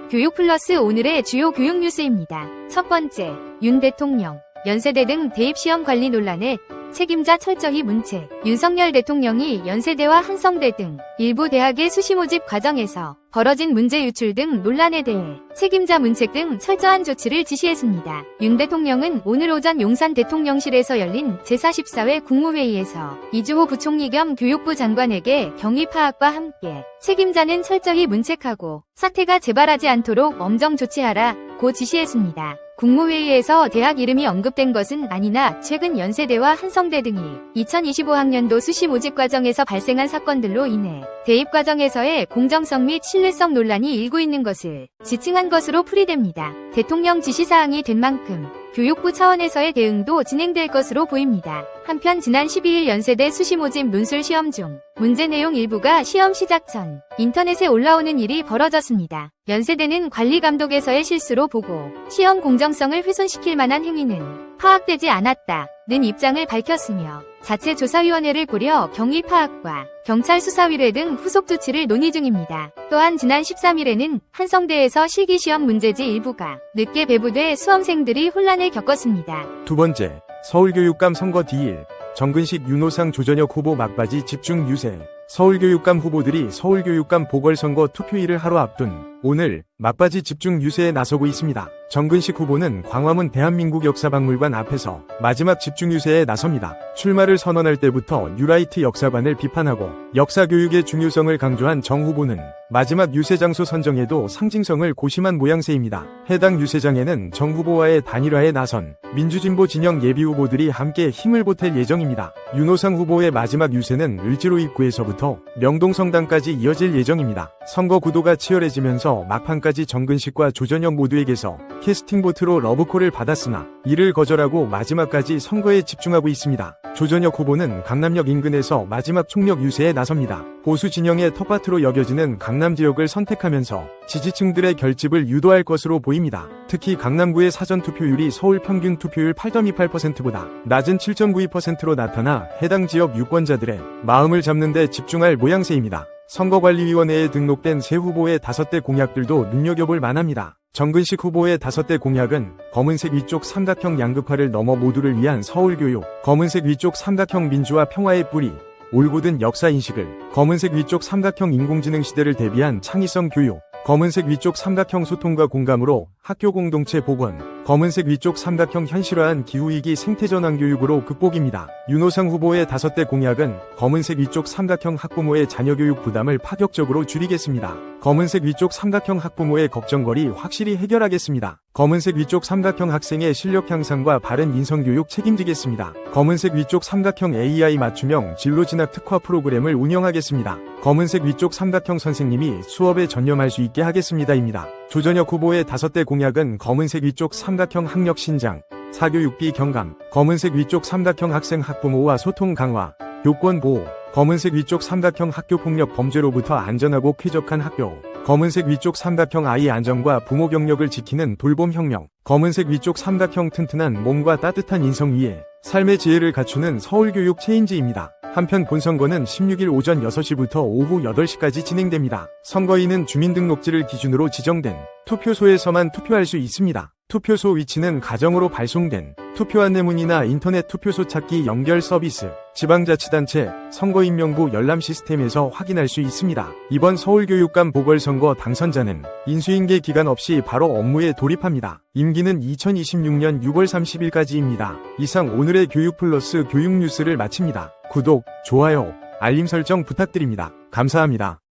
교육 플러스 오늘의 주요 교육 뉴스입니다. 첫 번째, 윤 대통령, 연세대 등 대입시험 관리 논란에 책임자 철저히 문책. 윤석열 대통령이 연세대와 한성대 등 일부 대학의 수시 모집 과정에서 벌어진 문제 유출 등 논란에 대해 책임자 문책 등 철저한 조치를 지시했습니다. 윤 대통령은 오늘 오전 용산 대통령실에서 열린 제44회 국무회의에서 이주호 부총리 겸 교육부 장관에게 경위 파악과 함께 책임자는 철저히 문책하고 사태가 재발하지 않도록 엄정 조치하라고 지시했습니다. 국무회의에서 대학 이름이 언급된 것은 아니나 최근 연세대와 한성대 등이 2025학년도 수시 모집 과정에서 발생한 사건들로 인해 대입 과정에서의 공정성 및 신뢰성 논란이 일고 있는 것을 지칭한 것으로 풀이됩니다. 대통령 지시사항이 된 만큼 교육부 차원에서의 대응도 진행될 것으로 보입니다. 한편 지난 12일 연세대 수시 모집 논술 시험 중 문제 내용 일부가 시험 시작 전 인터넷에 올라오는 일이 벌어졌습니다. 연세대는 관리감독에서의 실수로 보고 시험 공정성을 훼손시킬 만한 행위는 파악되지 않았다는 입장을 밝혔으며 자체 조사위원회를 꾸려 경위 파악과 경찰 수사위례 등 후속 조치를 논의 중입니다. 또한 지난 13일에는 한성대에서 실기시험 문제지 일부가 늦게 배부돼 수험생들이 혼란을 겪었습니다. 두 번째, 서울교육감 선거 뒤일 정근식 윤호상 조전혁 후보 막바지 집중 유세. 서울교육감 후보들이 서울교육감 보궐선거 투표일을 하루 앞둔 오늘 막바지 집중 유세에 나서고 있습니다. 정근식 후보는 광화문 대한민국역사박물관 앞에서 마지막 집중 유세에 나섭니다. 출마를 선언할 때부터 뉴라이트 역사관을 비판하고 역사교육의 중요성을 강조한 정 후보는 마지막 유세 장소 선정에도 상징성을 고심한 모양새입니다. 해당 유세장에는 정 후보와의 단일화에 나선 민주진보 진영 예비후보들이 함께 힘을 보탤 예정입니다. 윤호상 후보의 마지막 유세는 을지로 입구에서부터 명동성당까지 이어질 예정입니다. 선거 구도가 치열해지면서 막판까지 정근식과 조전혁 모두에게서 캐스팅보트로 러브콜을 받았으나 이를 거절하고 마지막까지 선거에 집중하고 있습니다. 조전혁 후보는 강남역 인근에서 마지막 총력 유세에 나섭니다. 보수 진영의 텃밭으로 여겨지는 강남 지역을 선택하면서 지지층들의 결집을 유도할 것으로 보입니다. 특히 강남구의 사전투표율이 서울 평균 투표율 8.28%보다 낮은 7.92%로 나타나 해당 지역 유권자들의 마음을 잡는 데 집중할 모양새입니다. 선거관리위원회에 등록된 새 후보의 5대 공약들도 눈여겨볼 만합니다. 정근식 후보의 5대 공약은 검은색 위쪽 삼각형 양극화를 넘어 모두를 위한 서울교육, 검은색 위쪽 삼각형 민주화 평화의 뿌리, 올곧은 역사인식을, 검은색 위쪽 삼각형 인공지능 시대를 대비한 창의성 교육, 검은색 위쪽 삼각형 소통과 공감으로 학교 공동체 복원, 검은색 위쪽 삼각형 현실화한 기후위기 생태전환 교육으로 극복입니다. 윤호상 후보의 5대 공약은 검은색 위쪽 삼각형 학부모의 자녀교육 부담을 파격적으로 줄이겠습니다. 검은색 위쪽 삼각형 학부모의 걱정거리 확실히 해결하겠습니다. 검은색 위쪽 삼각형 학생의 실력 향상과 바른 인성교육 책임지겠습니다. 검은색 위쪽 삼각형 AI 맞춤형 진로진학 특화 프로그램을 운영하겠습니다. 검은색 위쪽 삼각형 선생님이 수업에 전념할 수 있게 하겠습니다입니다. 조전혁 후보의 5대 공약은 검은색 위쪽 삼각형 학력 신장, 사교육비 경감, 검은색 위쪽 삼각형 학생 학부모와 소통 강화, 요건 보호, 검은색 위쪽 삼각형 학교폭력 범죄로부터 안전하고 쾌적한 학교, 검은색 위쪽 삼각형 아이 안전과 부모 경력을 지키는 돌봄 혁명, 검은색 위쪽 삼각형 튼튼한 몸과 따뜻한 인성 위에 삶의 지혜를 갖추는 서울교육 체인지입니다. 한편 본선거는 16일 오전 6시부터 오후 8시까지 진행됩니다. 선거인은 주민등록지를 기준으로 지정된 투표소에서만 투표할 수 있습니다. 투표소 위치는 가정으로 발송된 투표 안내문이나 인터넷 투표소 찾기 연결 서비스, 지방자치단체 선거인명부 열람 시스템에서 확인할 수 있습니다. 이번 서울교육감 보궐선거 당선자는 인수인계 기간 없이 바로 업무에 돌입합니다. 임기는 2026년 6월 30일까지입니다. 이상 오늘의 교육 플러스 교육 뉴스를 마칩니다. 구독, 좋아요, 알림 설정 부탁드립니다. 감사합니다.